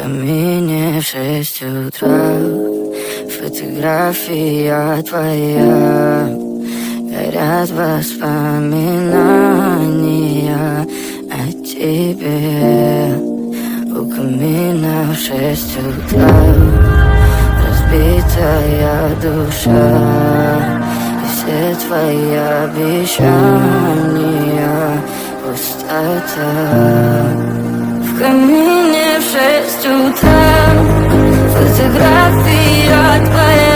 камине в 6 утра. Фотография твоя, горят воспоминания о тебе. У камина в 6 утра, разбитая душа, и все твои обещания пустота. В камине в 6 утра, фотография твоя,